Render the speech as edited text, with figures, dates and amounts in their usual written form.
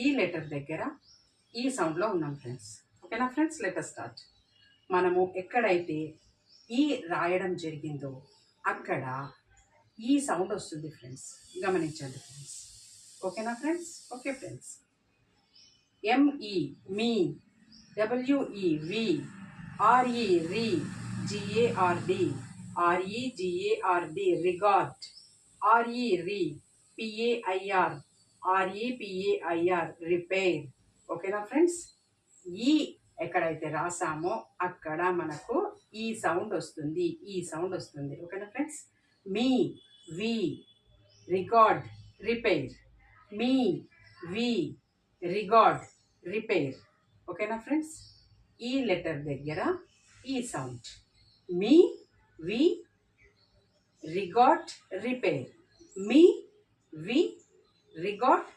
ఈ లెటర్ దగ్గర ఈ సౌండ్లో ఉన్నాం ఫ్రెండ్స్. ఓకేనా ఫ్రెండ్స్, లెటర్ స్టార్ట్. మనము ఎక్కడైతే ఈ రాయడం జరిగిందో అక్కడ ఈ సౌండ్ వస్తుంది ఫ్రెండ్స్, గమనించండి ఫ్రెండ్స్. ఓకేనా friends? Okay friends. M E me, W E we, R E re, G A R D, R E G A R D regard, R E re, P A I R, R E P A I R repair. ఓకేనా ఫ్రెండ్స్? ఈ ఎక్కడైతే రాసామో అక్కడ మనకు ఈ సౌండ్ వస్తుంది, ఈ సౌండ్ వస్తుంది. ఓకేనా ఫ్రెండ్స్? మీ, వి, రిగార్డ్, రిపేర్. మీ, వి, రిగార్డ్, రిపేర్. ఓకేనా ఫ్రెండ్స్? ఈ లెటర్ దగ్గర ఈ సౌండ్. మీ, వి, రిగార్డ్, రిపేర్. మీ, వి, రిగార్డ్,